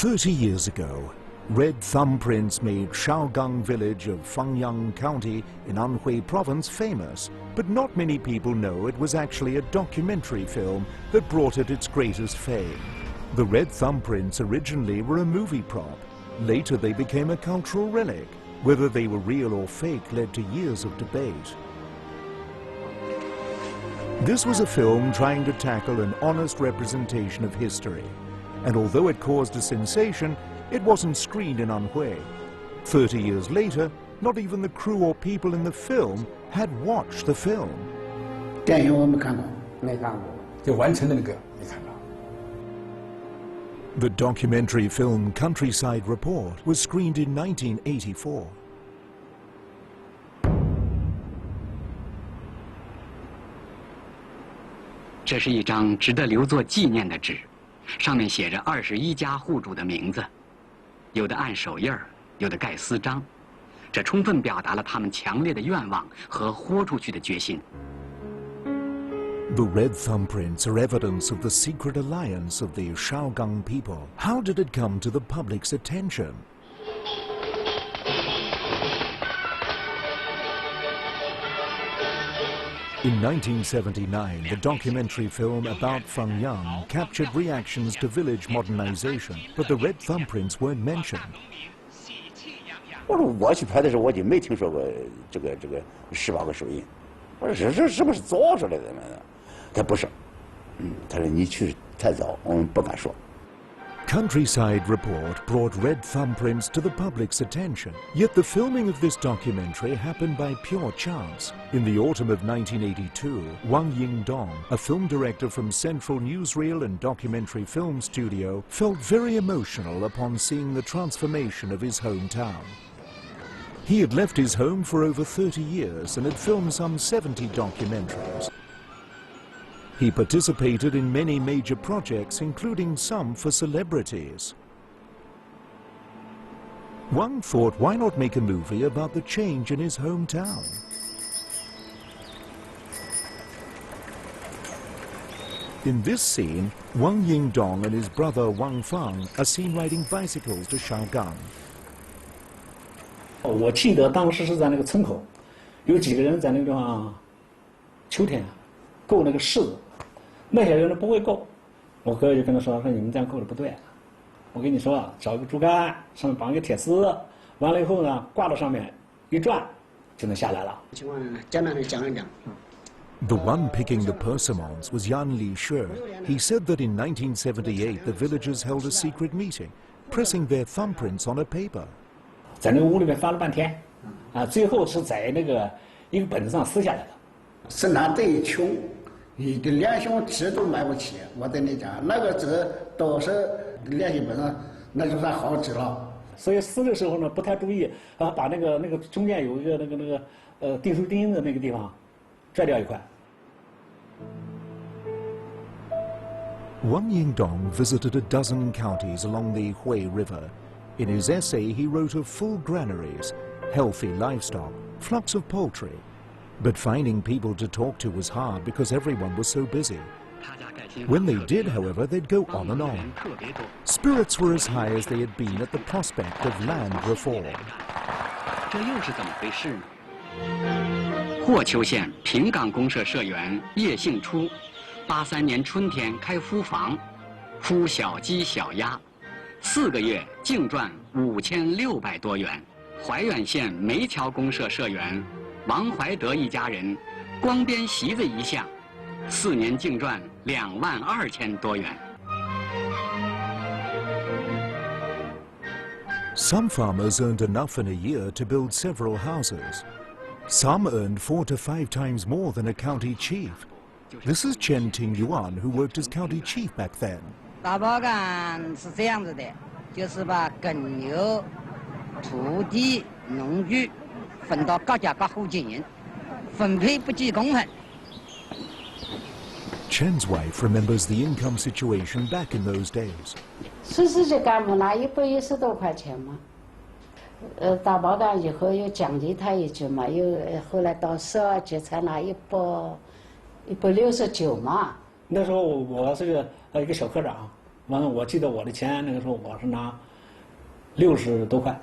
30 years ago, red thumbprints made Shaogang village of Fangyang County in Anhui Province famous, but not many people know it was actually a documentary film that brought it its greatest fame. The red thumbprints originally were a movie prop. Later they became a cultural relic. Whether they were real or fake led to years of debate. This was a film trying to tackle an honest representation of history. And although it caused a sensation, it wasn't screened in Anhui. 30 years later, not even the crew or people in the film had watched the film. 电影我没看过，没看过，就完成的那个没看到。 The documentary film Countryside Report was screened in 1984. 这是一张值得留作纪念的纸，上面写着21家户主的名字，有的按手印儿，有的盖私章，这充分表达了他们强烈的愿望和豁出去的决心。 The red thumbprints are evidence of the secret alliance of the Shaogang people. How did it come to the public's attention? In 1979, the documentary film about Fangyang captured reactions to village modernization, but the red thumbprints weren't mentioned. 我说我去拍的时候，我就没听说过这个18个手印。我说这是不是做出来的呢？他不是，他说你去太早，我们不敢说。 Countryside Report brought red thumbprints to the public's attention. Yet the filming of this documentary happened by pure chance. In the autumn of 1982, Wang Yingdong, a film director from Central Newsreel and Documentary Film Studio, felt very emotional upon seeing the transformation of his hometown. He had left his home for over 30 years and had filmed some 70 documentaries. He participated in many major projects, including some for celebrities. Wang thought, why not make a movie about the change in his hometown? In this scene, Wang Yingdong and his brother Wang Fang are seen riding bicycles to Shaogang. 我记得当时是在那个村口，有几个人在那个地方，秋天够那个柿子。 那些人都不会够，我哥就跟他说：“说你们这样够的不对，我跟你说，找个竹竿，上面绑一个铁丝，完了以后呢，挂到上面一转，就能下来了。”情况简单的讲一讲。The one picking the persimmons was Yan Li Shi. He said that in 1978 the villagers held a secret meeting, pressing their thumbprints on a paper. 在那个屋里面翻了半天，最后是在那个一个本子上撕下来的。生产最穷。 你的连箱纸都买不起，我跟你讲，那个纸都是连续本上，那就算好纸了。所以撕的时候呢，不太注意，把那个中间有一个订书钉的那个地方拽掉一块。Wang Yingdong visited a dozen counties along the Hui River. In his essay, he wrote of full granaries, healthy livestock, flocks of poultry. But finding people to talk to was hard because everyone was so busy. When they did, however, they'd go on and on. Spirits were as high as they had been at the prospect of land reform. 这又是怎么回事呢？霍丘县平岗公社社员叶姓初，83年春天开孵房，孵小鸡小鸭，4个月净赚5600多元。怀远县梅桥公社社员 王怀德一家人，光编席子一项，4年净赚22000多元。 Some farmers earned enough in a year to build several houses. Some earned 4 to 5 times more than a county chief. This is Chen Tingyuan, who worked as county chief back then. 打包干是这样子的，就是把耕牛、土地、农具 分到各家各户经营，分配不计公平。 Chen's wife remembers the income situation back in those days. 40级干部拿110多块钱嘛，打包干以后又奖励他一句嘛，又后来到12级才拿169嘛。那时候我是一个小科长，完了，我记得我的钱那个时候我是拿60多块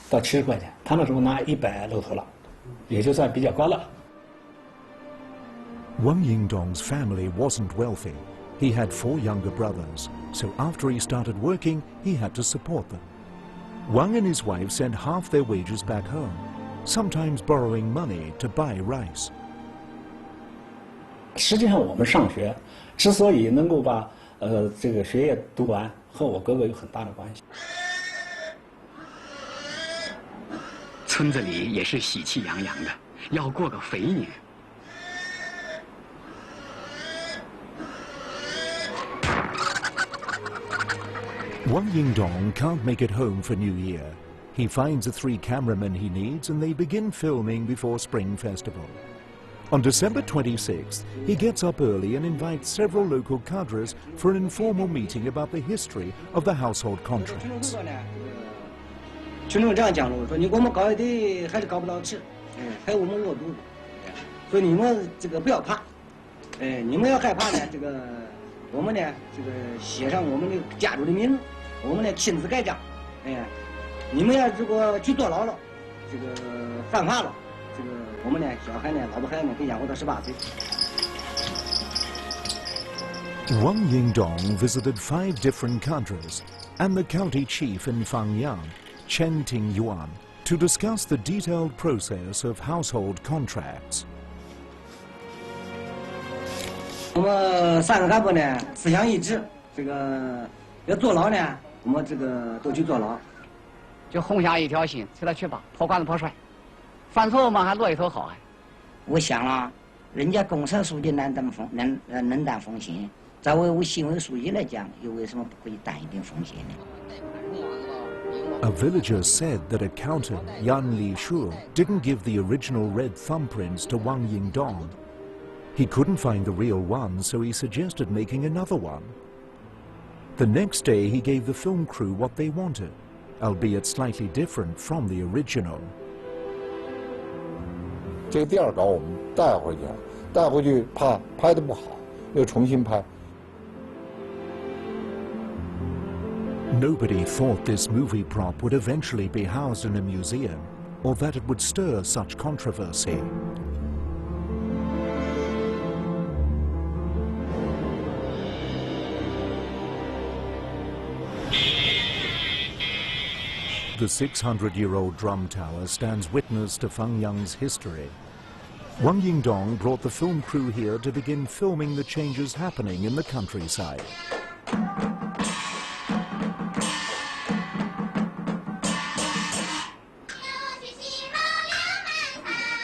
到70块钱，他那时候拿100露头了，也就算比较高了。Wang Yingdong's family wasn't wealthy. He had 4 younger brothers, so after he started working, he had to support them. Wang and his wife sent half their wages back home, sometimes borrowing money to buy rice. 实际上，我们上学之所以能够把这个学业读完，和我哥哥有很大的关系。村子里也是喜气洋洋的，要过个肥年。Wang Yingdong can't make it home for New Year. He finds the 3 cameramen he needs and they begin filming before Spring Festival. On December 26th, he gets up early and invites several local cadres for an informal meeting about the history of the household contracts. 群众这样讲了，我说你给我们搞一堆还是搞不到吃，还有我们饿肚子，所以你们这个不要怕，你们要害怕呢，这个我们呢这个写上我们这个家族的名字，我们呢亲自盖章，你们要如果去坐牢了，这个犯法了。 这个我们呢，小孩呢，老婆孩子呢，可以养活到18岁。Wang Yingdong visited 5 different cadres and the county chief in Fangyang, Chen Tingyuan, to discuss the detailed process of household contracts. 我们3个干部呢，思想一致，这个要坐牢呢，我们这个都去坐牢，就红下一条心，随他去吧，破罐子破摔。 犯错嘛，还落一头好哎！我想了，人家公社书记能担风险，在我新委书记来讲，又为什么不可以担一点风险呢 A villager said that accountant Yan Li Shu didn't give the original red thumbprints to Wang Yingdong. He couldn't find the real one, so he suggested making another one. The next day, he gave the film crew what they wanted, albeit slightly different from the original. 这个第2稿我们带回去了，带回去怕拍得不好，又重新拍。 Nobody thought this movie prop would eventually be housed in a museum, or that it would stir such controversy. The 600-year-old drum tower stands witness to Fangyang's history. Wang Yingdong brought the film crew here to begin filming the changes happening in the countryside.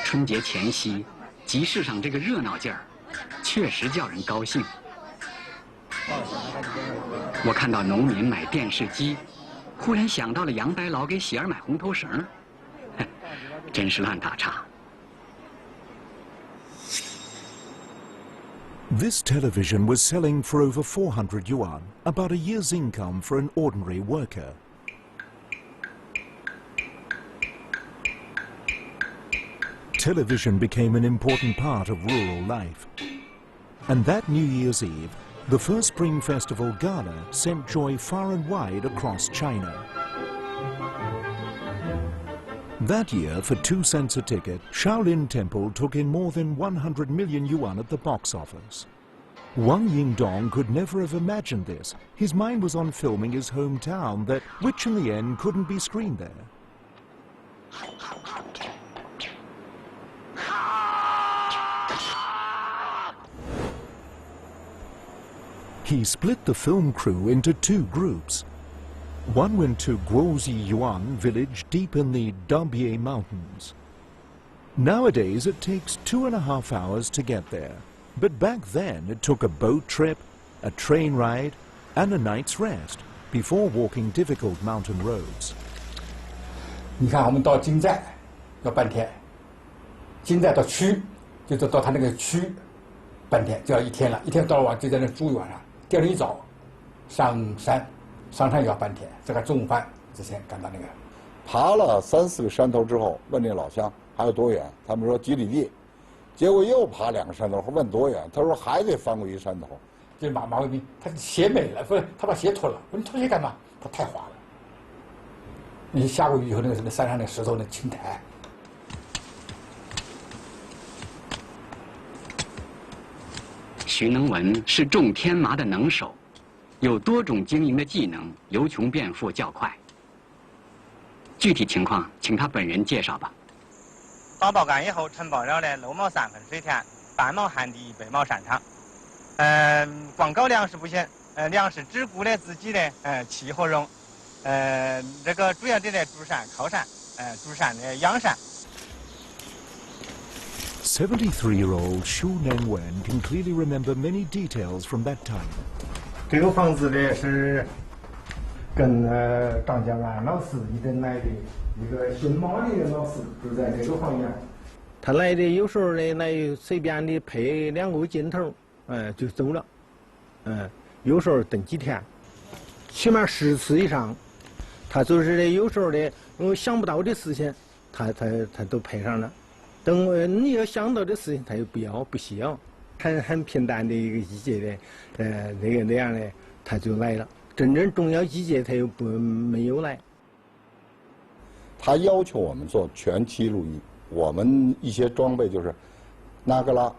春节前夕，集市上这个热闹劲儿，确实叫人高兴。我看到农民买电视机。 忽然想到了杨白劳给喜儿买红头绳，真是烂打岔。 This television was selling for over 400 yuan, about a year's income for an ordinary worker. Television became an important part of rural life. And that New Year's Eve, the first Spring Festival Gala sent joy far and wide across China. That year, for 2 cents a ticket, Shaolin Temple took in more than 100 million yuan at the box office. Wang Yingdong could never have imagined this. His mind was on filming his hometown, which in the end couldn't be screened there. He split the film crew into 2 groups. One went to Guozi Yuan village deep in the Dabie Mountains. Nowadays it takes 2.5 hours to get there, but back then it took a boat trip, a train ride, and a night's rest before walking difficult mountain roads. 你看，我们到金寨要半天，金寨到区，就是到他那个区，半天就要1天了。1天到晚就在那住一晚上，第2天一早上山，上山也要半天。这个中午饭之前赶到那个。爬了3、4个山头之后，问那老乡还有多远，他们说几里地，结果又爬2个山头，问多远，他说还得翻过一山头，这马卫兵，他鞋没了，不是他把鞋脱了，我说你脱鞋干嘛？他太滑了。你下过雨以后，那个山上那石头那青苔。徐能文是种天麻的能手，有多种经营的技能，由穷变富较快。具体情况，请他本人介绍吧。打包干以后，承包了的6亩3分水田，半亩旱地，100亩山场。光搞粮食不行，粮食只顾了自己的气和肉。这个主要的主山靠山，主山的养山。73-year-old Xu Nengwen can clearly remember many details from that time. 这个房子呢是跟张江安老师一直来的一个姓毛的老师住在这个房间。他来的有时候呢来随便的配2个镜头，就走了，有时候等几天，起码10次以上。他就是的有时候的想不到的事情，他都配上了。等你要想到的事情，他又不需要，很平淡的一个季节的，那样的他就来了。真正重要季节他又没有来。他要求我们做全期录音，我们一些装备就是纳格拉，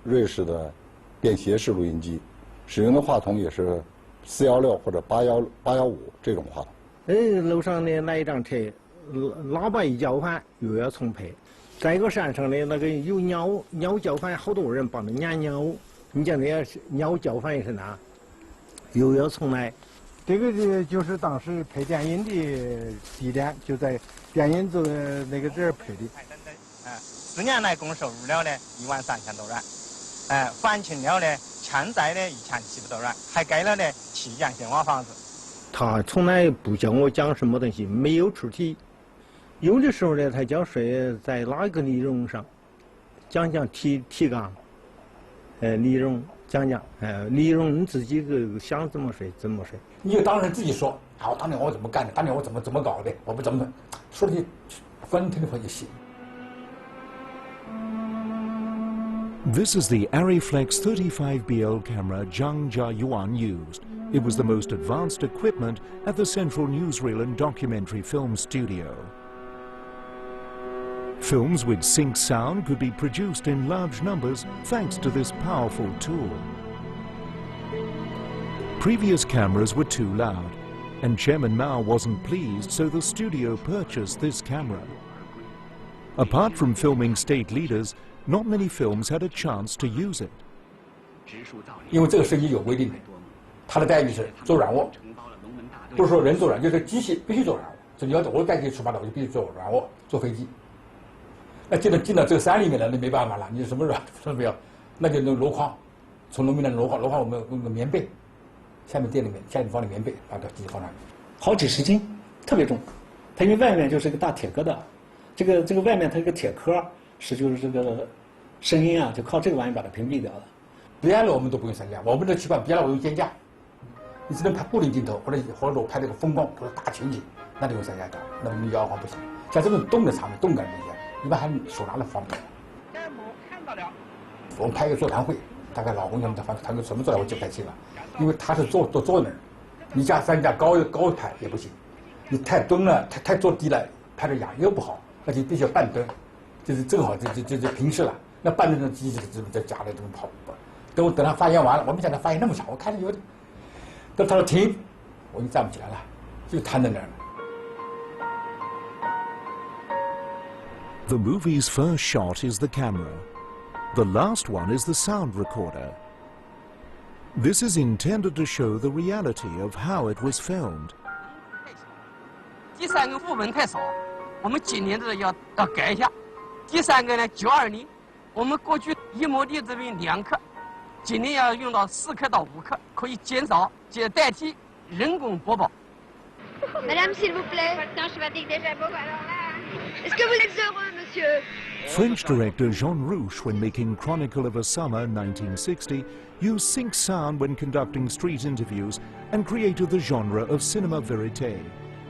瑞士的便携式录音机，使用的话筒也是416或者815这种话筒。楼上的来一辆车，喇叭一叫唤又要重配。在一个山上的那个有鸟叫唤，好多人帮着撵鸟。你讲那鸟叫唤也是那，又要重来。这个就是当时配电音的地点，就在电音组那个这儿配的。4年来共收入了的13000多元，还清了的欠债的1700多元，还盖了的7间新瓦房子。他从来不叫我讲什么东西，没有出题。有的时候呢，他叫说在哪一个内容上讲提纲，内容讲，内容你自己想怎么说怎么说。你就当时自己说，啊，当年我怎么干的，当年我怎么搞的，我不怎么说的，反正听的话就行。This is the Arriflex 35BL camera Zhang Jiayuan used. It was the most advanced equipment at the Central Newsreel and Documentary Film Studio. Films with sync sound could be produced in large numbers thanks to this powerful tool. Previous cameras were too loud, and Chairman Mao wasn't pleased, so the studio purchased this camera. Apart from filming state leaders, not many films had a chance to use it. 因为这个设计有规定的，它的待遇是做软卧，不是说人做软，就是机器必须做软卧。就你要我带机出发的，我就必须做软卧，坐飞机。那进到这个山里面了，那没办法了，你什么软什么没有，那就弄箩筐，从农民那箩筐我们用个棉被，下面店里面下面放的棉被，把这机器放那里，好几十斤，特别重。它因为外面就是一个大铁疙瘩，这个外面它一个铁壳就是这个声音啊，就靠这个玩意把它屏蔽掉了。别了我们都不用三架，我们这习惯别了我用肩架，你只能拍固定镜头，或者我拍那个风光或者大情景，那就用三架搞，那么你摇晃不行。像这种动的场面，动感一些，一般还手拿的方便。看到了。我们拍个座谈会，大概老红他谈个什么座谈我记不太清了，因为他是坐那儿，你架三架高拍也不行，你太蹲了，太坐低了，拍着仰又不好，而且必须要半蹲，就是正好就平视了。那半蹲的机器在夹的这么跑。等他发言完了，我没想到发言那么长，我看着有点。等他说停，我已经站不起来了，就瘫在那儿了。The movie's first shot is the camera. The last one is the sound recorder. This is intended to show the reality of how it was filmed. 第3个部分太少，我们今年这要改一下。第3个呢，92厘，我们过去1亩地这边2克。今年要用到4克到5克，可以代替人工播报。Madame, s'il vous plaît. Attends, je fatigue déjà beaucoup. Alors là, est-ce que vous êtes heureux, monsieur? French director Jean Rouch, when making Chronicle of a Summer 1960, used sync sound when conducting street interviews and created the genre of cinema verite.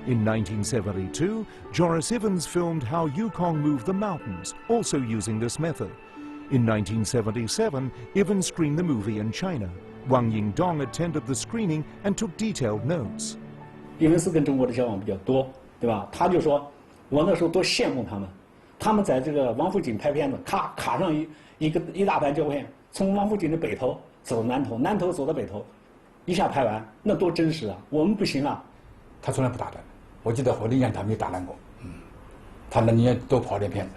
In 1972, Joris Ivens filmed how Yukong moved the mountains, also using this method. In 1977, Ivens screened the movie in China. Wang Yingdong attended the screening and took detailed notes. 因为是跟中国的交往比较多，对吧？他就说，我那时候多羡慕他们，他们在这个王府井拍片子，卡上一大盘胶片，从王府井的北头走南头，南头走到北头，一下拍完，那多真实啊！我们不行啊。他从来不打断，我记得火力演他没有打断过，他那年多跑点片子。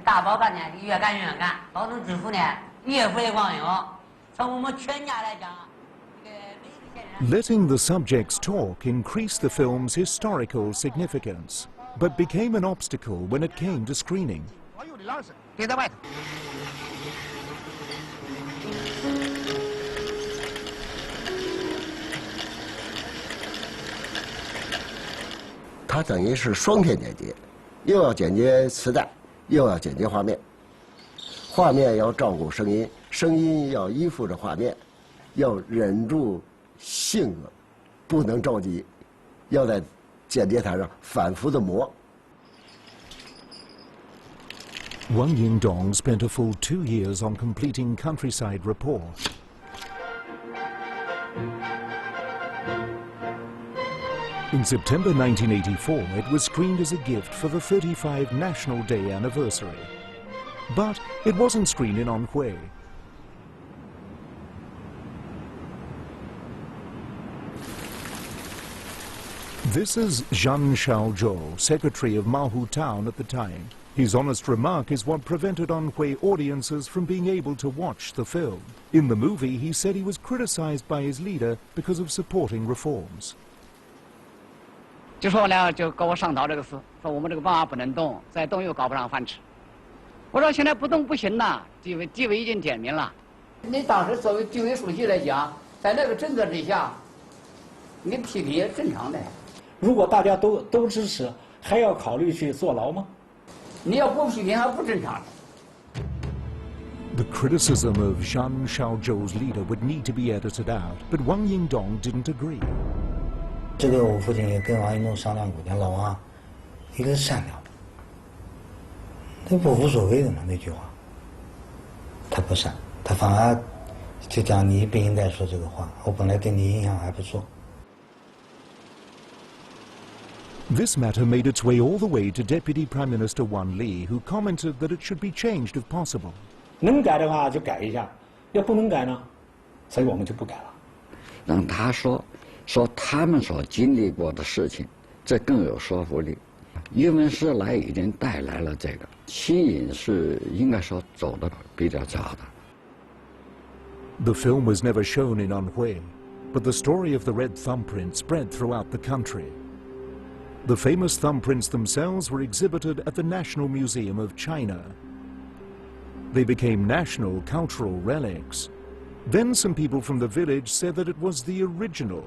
大包干呢，越干越干，劳动致富呢越回光荣。从我们全家来讲。 Letting the subjects talk increased the film's historical significance, but became an obstacle when it came to screening. 别在外头。它等于是双片剪接，又要剪接磁带，又要剪接画面。画面要照顾声音，声音要依附着画面，要忍住。 性格不能着急，要在剪接台上反复的磨。 Wang Yingdong spent a full 2 years on completing Countryside Report. In September 1984, it was screened as a gift for the 35th National Day anniversary. But it wasn't screened in Anhui. This is Zhang Xiaozhou, secretary of Mahu Town at the time. His honest remark is what prevented Anhui audiences from being able to watch the film. In the movie, he said he was criticized by his leader because of supporting reforms. 就说呢，就跟我商讨这个事，说我们这个办法不能动，再动又搞不上饭吃。我说现在不动不行呐，地位已经点名了。你当时作为地委书记来讲，在那个政策之下，你批评也正常的。 如果大家都支持，还要考虑去坐牢吗？你要不批评还不正常。The criticism of Zhang Xiaozhou's leader would need to be edited out, but Wang Yingdong didn't agree. 这个我父亲也跟王应东商量过，讲老王，一个善良，那不无所谓的嘛那句话。他不善，他反而就讲你不应该说这个话，我本来对你印象还不错。 This matter made its way all the way to Deputy Prime Minister Wan Li, who commented that it should be changed if possible. 能改的话就改一下，要不能改呢，所以我们就不改了。让他说他们所经历过的事情，这更有说服力。因为是来已经带来了这个吸引，是应该说走的比较早的。The film was never shown in Anhui, but the story of the red thumbprint spread throughout the country. The famous thumbprints themselves were exhibited at the National Museum of China. They became national cultural relics. Then some people from the village said that it was the original.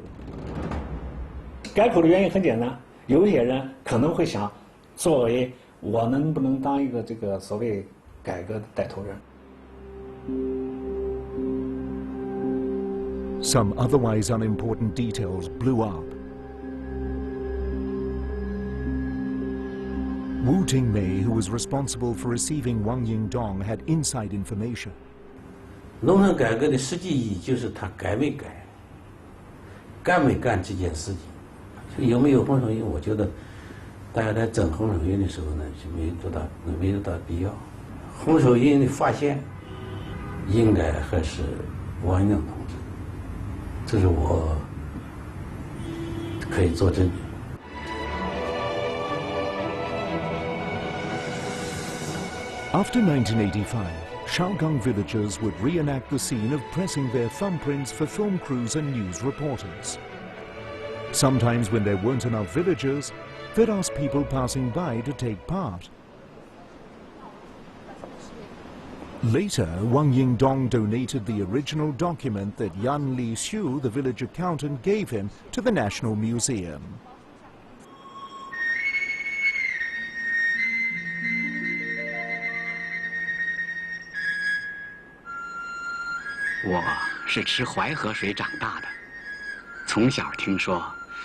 改口的原因很简单，有一些人可能会想，作为我能不能当一个这个所谓改革的带头人？ Some otherwise unimportant details blew up. Wu Tingmei, who was responsible for receiving Wang Yingdong, had inside information. 农村改革的实际意义就是他改没改，干没干这件事情。就有没有洪守印，我觉得大家在整洪守印的时候呢，就没有多大必要。洪守印的发现应该还是王应同志，这是我可以作证的。 After 1985, Shaogang villagers would reenact the scene of pressing their thumbprints for film crews and news reporters. Sometimes when there weren't enough villagers, they'd ask people passing by to take part. Later, Wang Yingdong donated the original document that Yan Li Xiu, the village accountant, gave him to the National Museum. 我是吃淮河水长大的，从小听说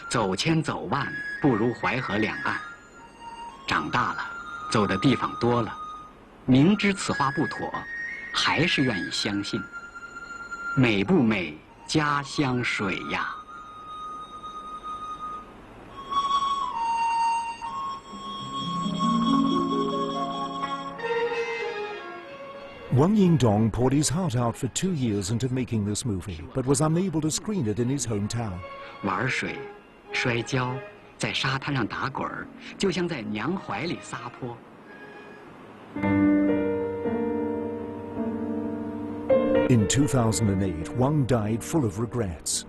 走千走万不如淮河两岸。长大了，走的地方多了，明知此话不妥，还是愿意相信。美不美家乡水呀。Wang Yingdong poured his heart out for 2 years into making this movie, but was unable to screen it in his hometown. 玩水、摔跤，在沙滩上打滚儿，就像在娘怀里撒泼。In 2008, Wang died full of regrets.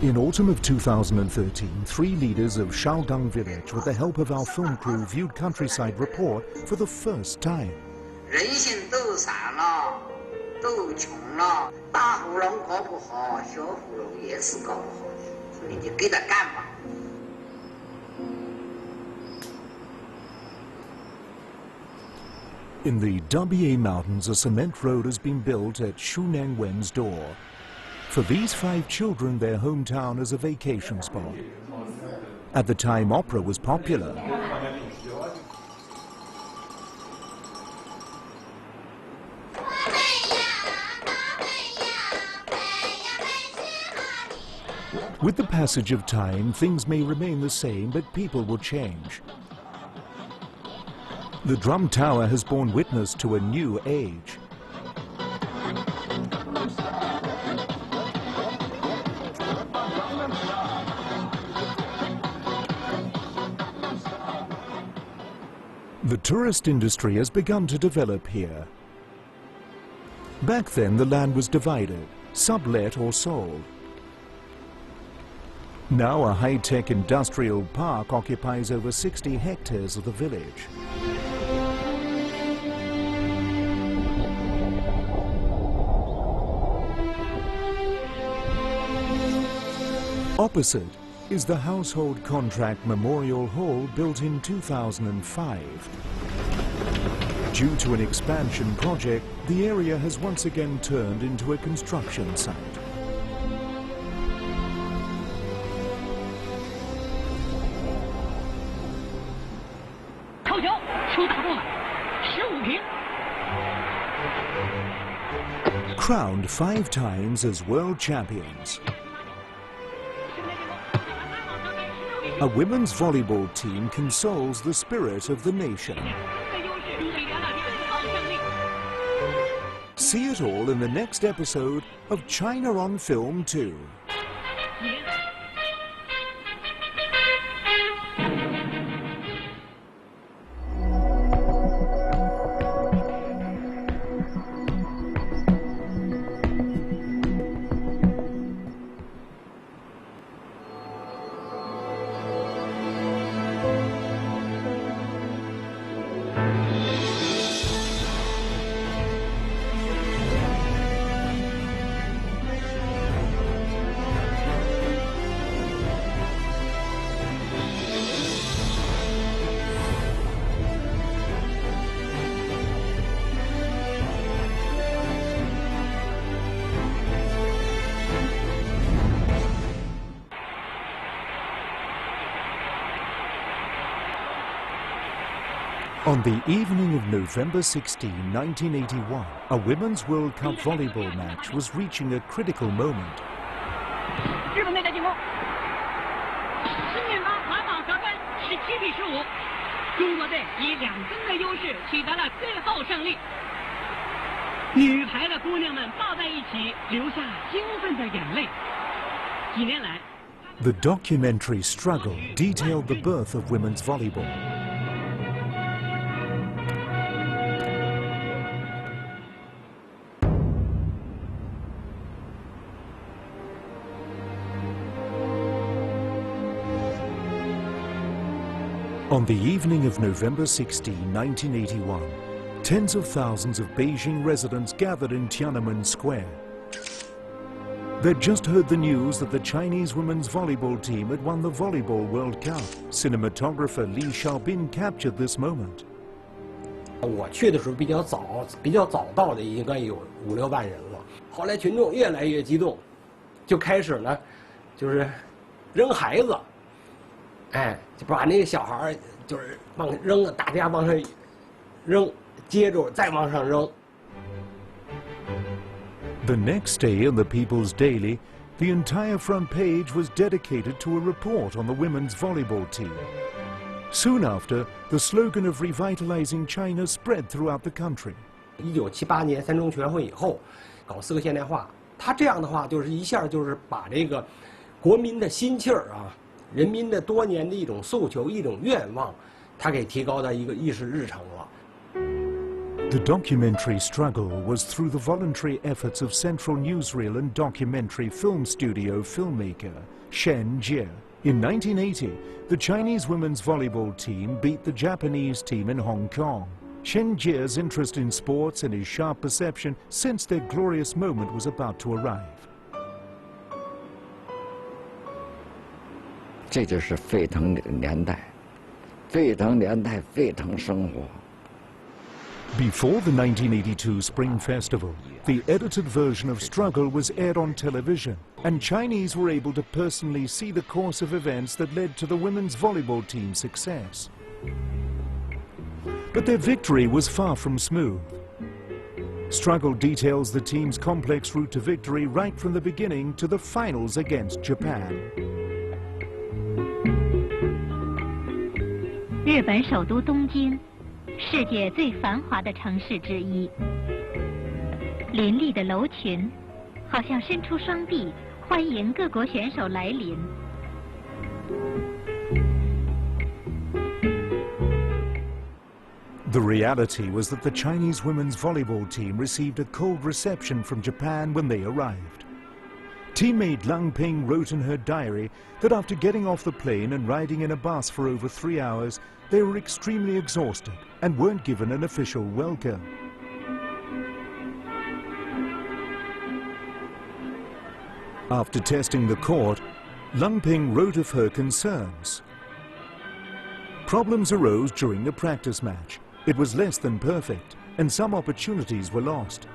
In autumn of 2013, 3 leaders of Shaogang village, with the help of our film crew, viewed Countryside Report for the first time. 人心都散了，都穷了，大户人搞不好，小户人也是搞不好的，所以你就给他干吧。In the Dabiye Mountains, a cement road has been built at Shuneng Wen's door. For these 5 children, their hometown is a vacation spot. At the time, opera was popular. With the passage of time, things may remain the same, but people will change. The Drum Tower has borne witness to a new age. The tourist industry has begun to develop here. Back then, the land was divided, sublet or sold. Now a high-tech industrial park occupies over 60 hectares of the village. Opposite is the Household Contract Memorial Hall, built in 2005. Due to an expansion project, the area has once again turned into a construction site. Crowned 5 times as world champions, a women's volleyball team consoles the spirit of the nation. See it all in the next episode of China on Film 2. On the evening of November 16, 1981, a Women's World Cup volleyball match was reaching a critical moment. 日本队的进攻，10面八马场得分17比15，中国队以2分的优势取得了最后胜利。女排的姑娘们抱在一起，流下兴奋的眼泪。几年来 The documentary Struggle detailed the birth of women's volleyball. On the evening of November 16, 1981, tens of thousands of Beijing residents gathered in Tiananmen Square. They'd just heard the news that the Chinese women's volleyball team had won the Volleyball World Cup. Cinematographer Li Xiaobin captured this moment. 我去的时候比较早到的，应该有5、6万人了。后来群众越来越激动，就开始呢，就是扔孩子，哎，就把那个小孩就是往扔，大家往上扔，接着再往上扔。 The next day in the People's Daily, the entire front page was dedicated to a report on the women's volleyball team. Soon after, the slogan of revitalizing China spread throughout the country. 1978年三中全会以后，搞4个现代化，他这样的话就是一下就是把这个国民的心气儿啊，人民的多年的一种诉求、一种愿望，他给提高到一个议事日程了。 The documentary struggle was through the voluntary efforts of Central Newsreel and documentary film studio filmmaker Shen Jie. In 1980, the Chinese women's volleyball team beat the Japanese team in Hong Kong. Shen Jie's interest in sports and his sharp perception sensed their glorious moment was about to arrive. 这就是沸腾年代，沸腾年代，沸腾生活。 Before the 1982 Spring Festival, the edited version of Struggle was aired on television, and Chinese were able to personally see the course of events that led to the women's volleyball team's success. But their victory was far from smooth. Struggle details the team's complex route to victory right from the beginning to the finals against Japan. 日本首都东京。 世界最繁华的城市之一，林立的楼群，好像伸出双臂，欢迎各国选手来临。The reality was that the Chinese women's volleyball team received a cold reception from Japan when they arrived. Teammate Lang Ping wrote in her diary that after getting off the plane and riding in a bus for over 3 hours, they were extremely exhausted and weren't given an official welcome. After testing the court, Lang Ping wrote of her concerns. Problems arose during the practice match. It was less than perfect, and some opportunities were lost.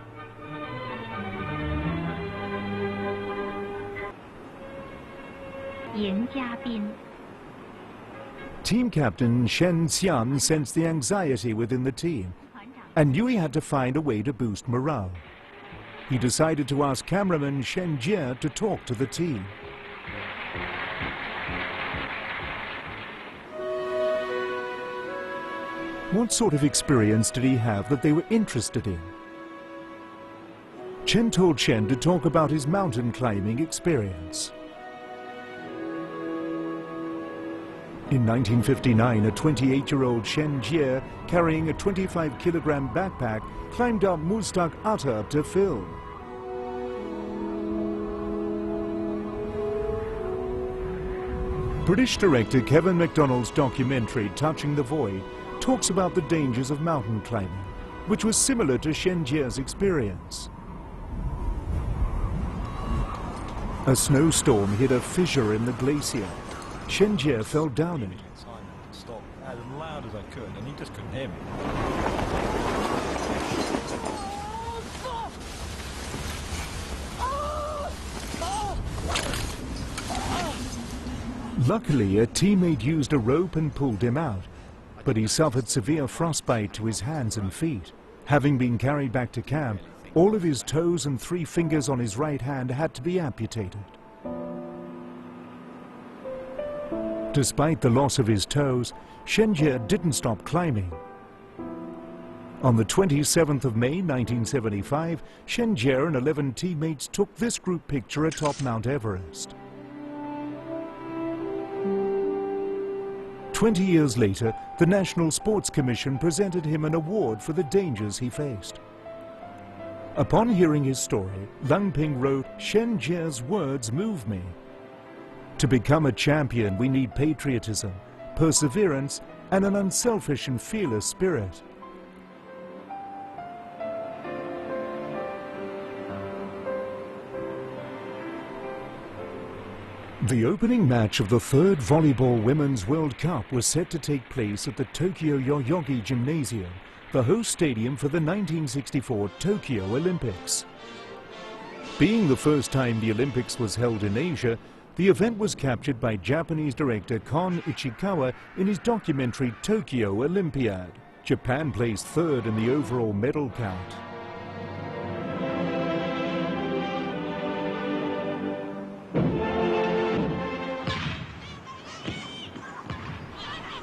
Team captain Shen Xian sensed the anxiety within the team and knew he had to find a way to boost morale. He decided to ask cameraman Shen Jie to talk to the team. What sort of experience did he have that they were interested in? Chen told Shen to talk about his mountain climbing experience. In 1959, a 28-year-old Shen Jie, carrying a 25-kilogram backpack, climbed up Muztagh Ata to film. British director Kevin MacDonald's documentary Touching the Void talks about the dangers of mountain climbing, which was similar to Shen Jie's experience. A snowstorm hit a fissure in the glacier. Shen Jie fell down it. Stop as loud as I could, and he just couldn't hear me. Luckily, a teammate used a rope and pulled him out, but he suffered severe frostbite to his hands and feet. Having been carried back to camp, all of his toes and 3 fingers on his right hand had to be amputated. Despite the loss of his toes, Shen Jie didn't stop climbing. On the 27th of May 1975, Shen Jie and 11 teammates took this group picture atop Mount Everest. 20 years later, the National Sports Commission presented him an award for the dangers he faced. Upon hearing his story, Lang Ping wrote, "Shen Jie's words move me. To become a champion, we need patriotism, perseverance, and an unselfish and fearless spirit." The opening match of the 3rd Volleyball Women's World Cup was set to take place at the Tokyo Yoyogi Gymnasium, the host stadium for the 1964 Tokyo Olympics. Being the first time the Olympics was held in Asia, the event was captured by Japanese director Kon Ichikawa in his documentary Tokyo Olympiad. Japan placed third in the overall medal count.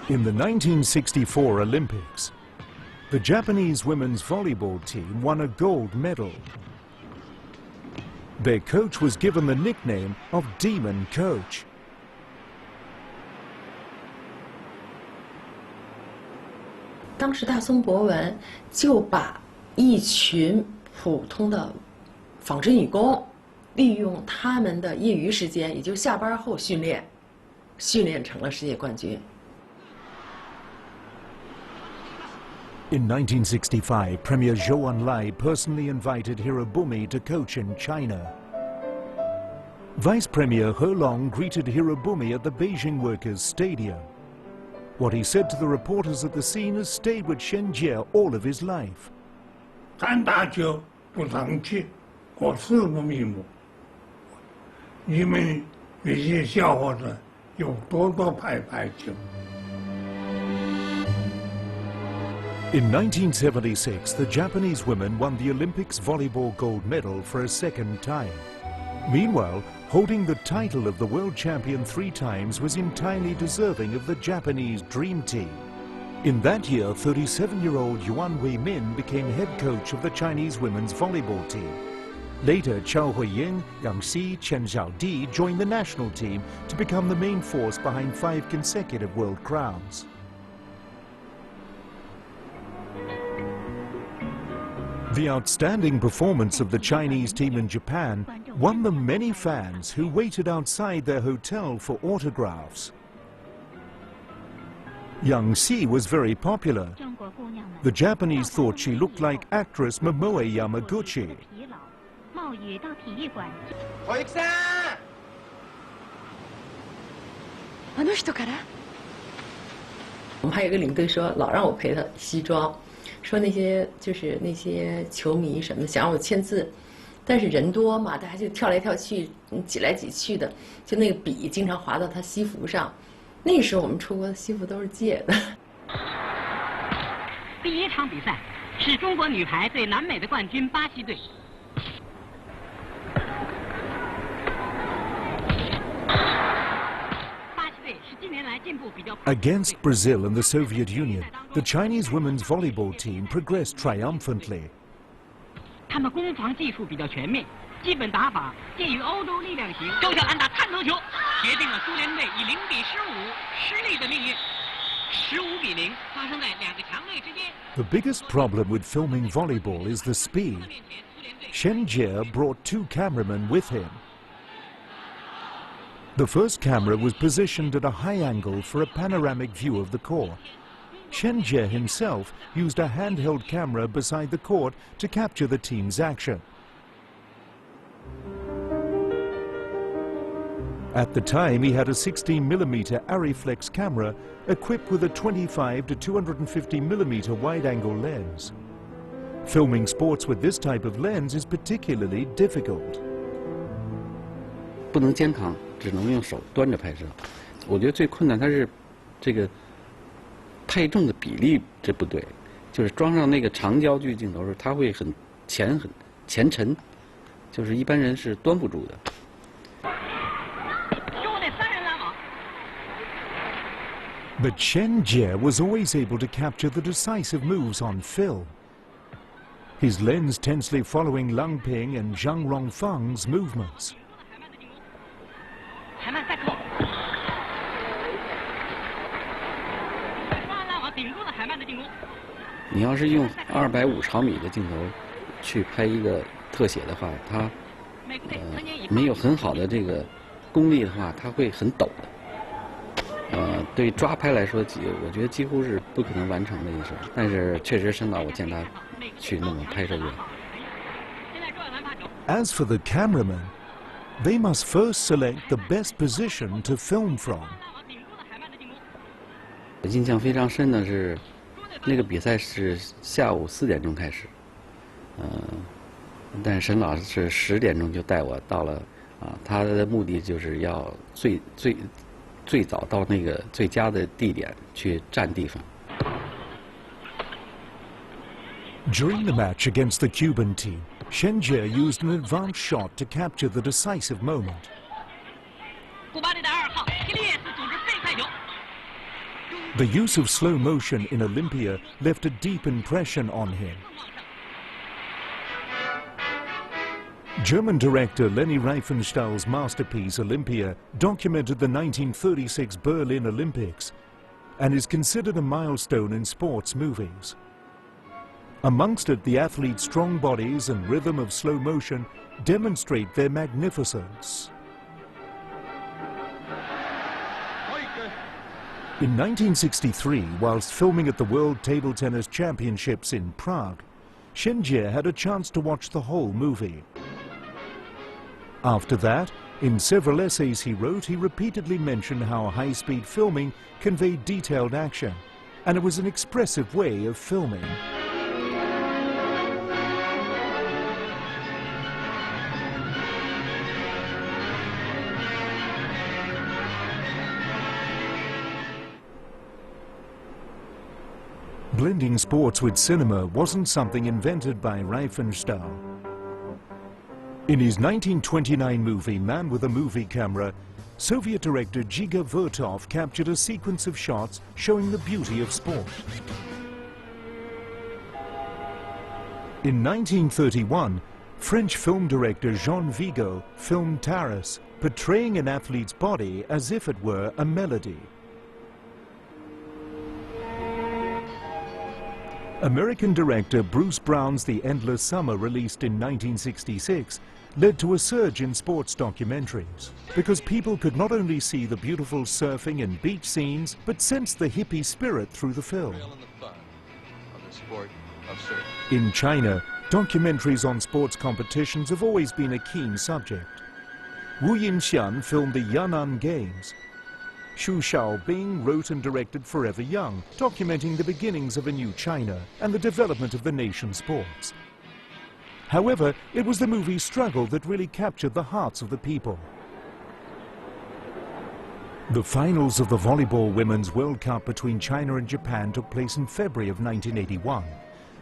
In the 1964 Olympics, the Japanese women's volleyball team won a gold medal. Their coach was given the nickname of Demon Coach. 当时大松博文就把一群普通的纺织女工，利用他们的业余时间，也就是下班后训练成了世界冠军。 In 1965, Premier Zhou Enlai personally invited Hirobumi to coach in China. Vice Premier He Long greeted Hirobumi at the Beijing Workers' Stadium. What he said to the reporters at the scene has stayed with Shen Jie all of his life. 看大球不生气，我誓不瞑目。你们那些小伙子要多多拍拍球。 In 1976, the Japanese women won the Olympics volleyball gold medal for a second time. Meanwhile, holding the title of the world champion 3 times was entirely deserving of the Japanese dream team. In that year, 37-year-old Yuan Weimin became head coach of the Chinese women's volleyball team. Later, Chao Huiying, Yang Xi, Chen Xiaodi joined the national team to become the main force behind 5 consecutive world crowns. The outstanding performance of the Chinese team in Japan won them many fans who waited outside their hotel for autographs. Yang Xi was very popular. The Japanese thought she looked like actress Momoe Yamaguchi. あの人から？我们还有个领队说，老让我陪他西装。 说那些就是那些球迷什么的想让我签字，但是人多嘛，大家就跳来跳去，挤来挤去的，就那个笔经常划到他西服上。那时候我们出国的西服都是借的。第1场比赛是中国女排对南美的冠军巴西队。 Against Brazil and the Soviet Union, the Chinese women's volleyball team progressed triumphantly. 他们攻防技术比较全面，基本打法介于欧洲力量型。周小安打探头球，决定了苏联队以0比15失利的命运。15比0发生在2个强队之间。 The biggest problem with filming volleyball is the speed. Shen Jie brought 2 cameramen with him. The first camera was positioned at a high angle for a panoramic view of the court. Shen Jie himself used a handheld camera beside the court to capture the team's action. At the time, he had a 16mm Arriflex camera equipped with a 25 to 250mm wide-angle lens. Filming sports with this type of lens is particularly difficult. 不能肩扛，只能用手端着拍摄。我觉得最困难它是这个配重的比例这不对，就是装上那个长焦距镜头时，它会很前沉，就是一般人是端不住的。 But Shen Jie was always able to capture the decisive moves on film. His lens tensely following Lang Ping and Zhang Rongfang's movements. 你要是用250毫米的镜头去拍一个特写的话，它没有很好的这个功力的话，它会很抖的。对抓拍来说，我觉得几乎是不可能完成的一事。但是确实深导我见他去弄个拍摄员。As for the cameramen, they must first select the best position to film from. 印象非常深的是，那个比赛是下午4点钟开始，但是沈老师是10点钟就带我到了他的目的就是要最早到那个最佳的地点去占地方。 During the match against the Cuban team, Shen Jie used an advanced shot to capture the decisive moment. 古巴队的2号基列斯组织背快球。 The use of slow motion in Olympia left a deep impression on him. German director Leni Riefenstahl's masterpiece Olympia documented the 1936 Berlin Olympics and is considered a milestone in sports movies. Amongst it, the athletes' strong bodies and rhythm of slow motion demonstrate their magnificence. In 1963, whilst filming at the World Table Tennis Championships in Prague, Shen Jie had a chance to watch the whole movie. After that, in several essays he wrote, he repeatedly mentioned how high-speed filming conveyed detailed action, and it was an expressive way of filming. Blending sports with cinema wasn't something invented by Riefenstahl. In his 1929 movie Man with a Movie Camera, Soviet director Dziga Vertov captured a sequence of shots showing the beauty of sport. In 1931, French film director Jean Vigo filmed Taras, portraying an athlete's body as if it were a melody. American director Bruce Brown's The Endless Summer, released in 1966, led to a surge in sports documentaries, because people could not only see the beautiful surfing and beach scenes, but sense the hippie spirit through the film. In China, documentaries on sports competitions have always been a keen subject. Wu Yinxian filmed the Yan'an Games. Xu Xiaobing wrote and directed Forever Young, documenting the beginnings of a new China and the development of the nation's sports. However, it was the movie Struggle that really captured the hearts of the people. The finals of the Volleyball Women's World Cup between China and Japan took place in February of 1981.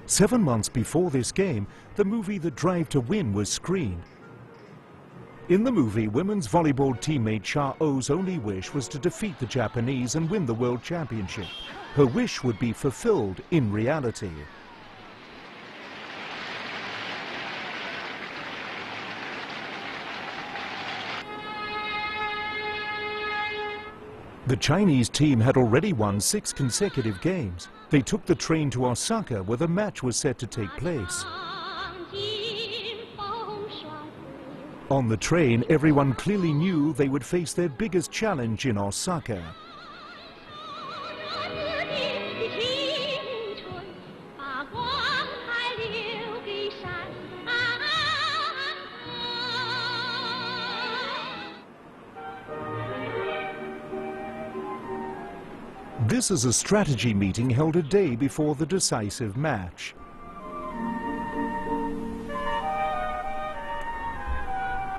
7 months before this game, the movie The Drive to Win was screened. In the movie, women's volleyball teammate Cha O's only wish was to defeat the Japanese and win the World Championship. Her wish would be fulfilled in reality. The Chinese team had already won 6 consecutive games. They took the train to Osaka, where the match was set to take place. On the train, everyone clearly knew they would face their biggest challenge in Osaka. This is a strategy meeting held a day before the decisive match.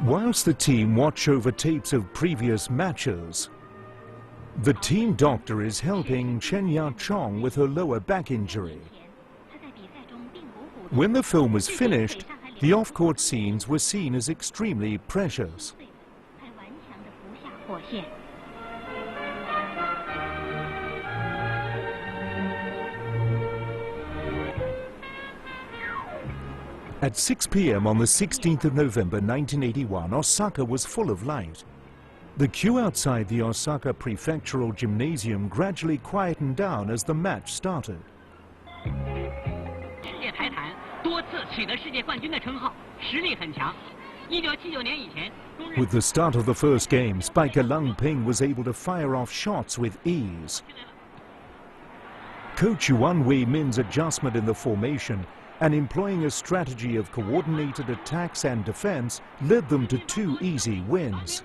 Whilst the team watch over tapes of previous matches, the team doctor is helping Chen Ya-chong with her lower back injury. When the film was finished, the off-court scenes were seen as extremely precious. At 6 p.m. on the 16th of November 1981, Osaka was full of light. The queue outside the Osaka Prefectural Gymnasium gradually quietened down as the match started. With the start of the first game, spiker Lang Ping was able to fire off shots with ease. Coach Yuan Wei Min's adjustment in the formation and employing a strategy of coordinated attacks and defense led them to 2 easy wins.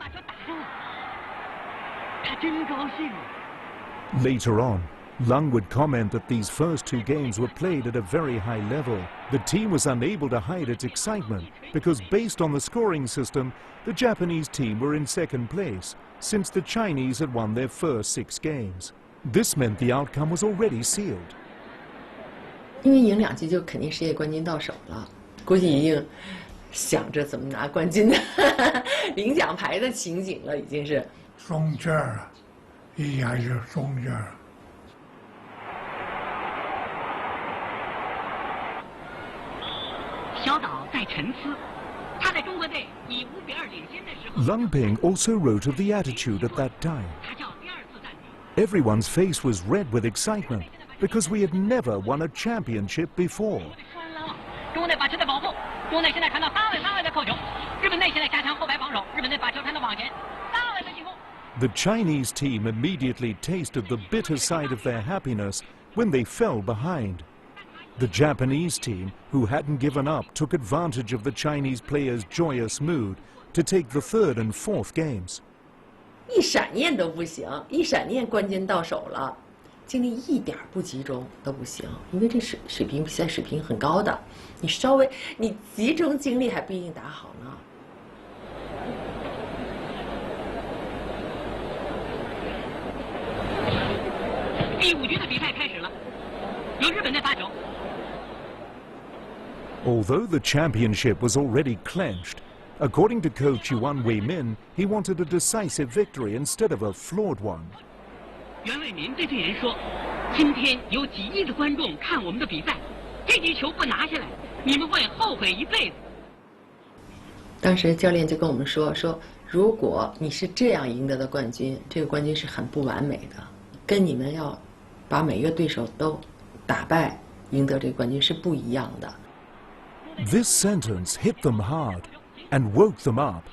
Later on, Lung would comment that these first two games were played at a very high level. The team was unable to hide its excitement because, based on the scoring system, the Japanese team were in second place since the Chinese had won their first 6 games. This meant the outcome was already sealed. 因为赢2局就肯定世界冠军到手了，估计已经想着怎么拿冠军的领奖牌的情景了，已经是。松劲儿了，一下就松劲儿了。 小岛在陈思，他在中国队以5比2领先的时候。 Lung Ping also wrote of the attitude at that time. Everyone's face was red with excitement because we had never won a championship before. 中国队把球队保护，中国队现在传到3位的扣球，日本队现在加强后排防守，日本队把球传到网前，3位的进攻。 The Chinese team immediately tasted the bitter side of their happiness when they fell behind. The Japanese team, who hadn't given up, took advantage of the Chinese players' joyous mood to take the 3rd and 4th games. 一闪念都不行，一闪念冠军到手了，精力一点不集中都不行，因为这比赛水平很高的，你稍微集中精力还不一定打好呢。第5局的比赛开始了，由日本队发球。 Although the championship was already clenched, according to coach Yuan Wei-min, he wanted a decisive victory instead of a flawed one. 袁伟民对队员说：“今天有几亿的观众看我们的比赛，这局球不拿下来，你们会后悔一辈子。”当时教练就跟我们说：“如果你是这样赢得的冠军，这个冠军是很不完美的，跟你们要把每一个对手都打败赢得这个冠军是不一样的。” This sentence hit them hard and woke them up.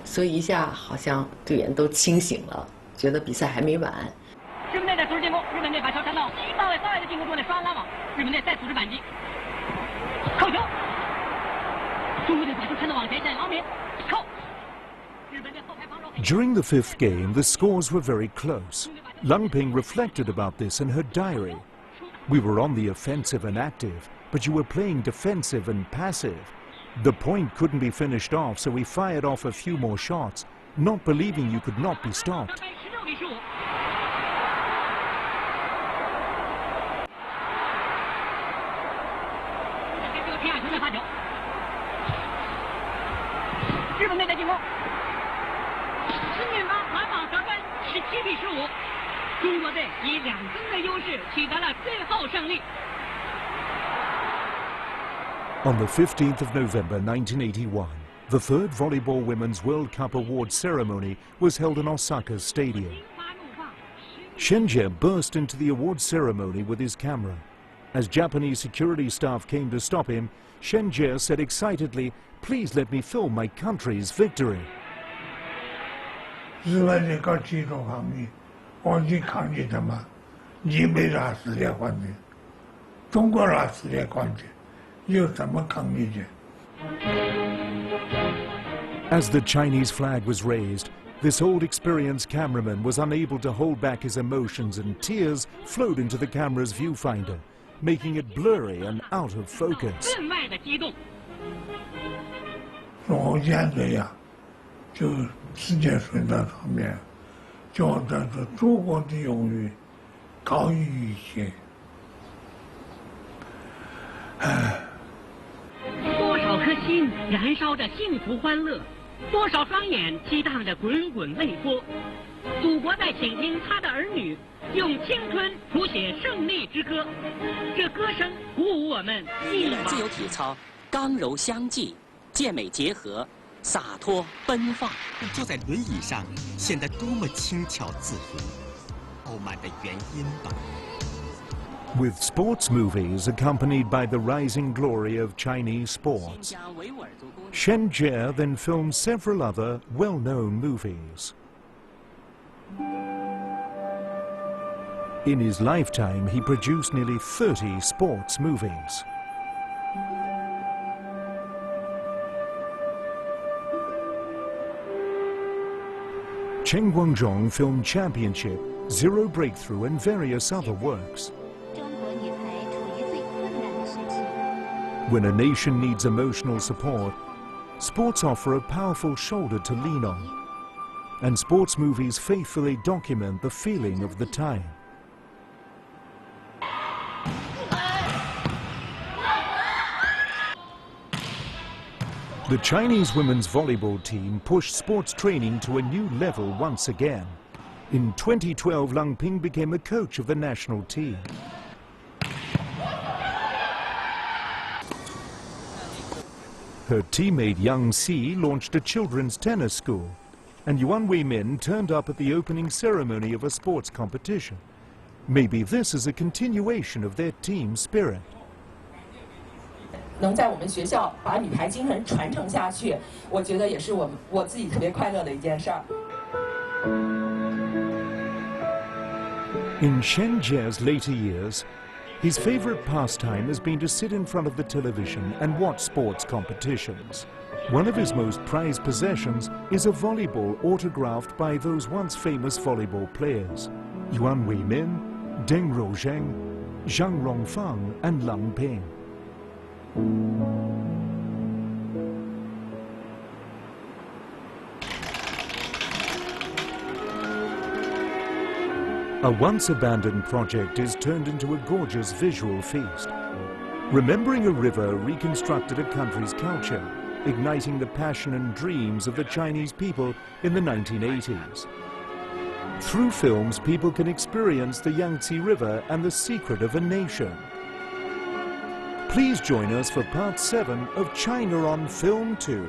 所以一下好像队员都清醒了，觉得比赛还没完。日本队在组织进攻，日本队把球传到3位的进攻中队双拦网，日本队再组织反击，扣球，中国队把球传到网前线，王敏扣。日本队后排防守。During the 5th game, the scores were very close. Lung Ping reflected about this in her diary. We were on the offensive and active, but you were playing defensive and passive. The point couldn't be finished off, so we fired off a few more shots, not believing you could not be stopped. 日本队的进攻，孙俊芳拦网得分，17比15。 中国队以2分的优势取得了最后胜利。 On the 15th of November 1981, the 3rd Volleyball Women's World Cup award ceremony was held in Osaka's stadium. Shen Jie burst into the award ceremony with his camera. As Japanese security staff came to stop him, Shen Jie said excitedly, "Please let me film my country's victory." 日本这个技术方面。 我去抗击他们，你没拿世界冠军，中国拿世界冠军，有什么抗击的？ As the Chinese flag was raised, this old experienced cameraman was unable to hold back his emotions and tears flowed into the camera's viewfinder, making it blurry and out of focus. 分外的激动。我现在呀，就世界水平上面。 觉得是中国的荣誉高于一切。多少颗心燃烧着幸福欢乐，多少双眼激荡着滚滚泪波。祖国在倾听他的儿女用青春谱写胜利之歌，这歌声鼓舞我们一往。自由体操，刚柔相济，健美结合。 洒脱奔放，坐在轮椅上显得多么轻巧自如，傲慢的原因吧。 With sports movies accompanied by the rising glory of Chinese sports, Shen Jie then filmed several other well-known movies. In his lifetime, he produced nearly 30 sports movies. Chen Guangzhong Film Championship, Zero Breakthrough and various other works. When a nation needs emotional support, sports offer a powerful shoulder to lean on. And sports movies faithfully document the feeling of the time. The Chinese women's volleyball team pushed sports training to a new level once again. In 2012, Lang Ping became a coach of the national team. Her teammate Yang Xi launched a children's tennis school, and Yuan Weimin turned up at the opening ceremony of a sports competition. Maybe this is a continuation of their team spirit. 能在我们学校把女排精神传承下去，我觉得也是我自己特别快乐的一件事儿。 In Shen Jie's later years, his favorite pastime has been to sit in front of the television and watch sports competitions. One of his most prized possessions is a volleyball autographed by those once famous volleyball players, Yuan Weimin, Deng Rouzheng, Zhang Rongfang and Lang Ping. A once-abandoned project is turned into a gorgeous visual feast. Remembering a river reconstructed a country's culture, igniting the passion and dreams of the Chinese people in the 1980s. Through films, people can experience the Yangtze River and the secret of a nation. Please join us for part 7 of China on Film 2.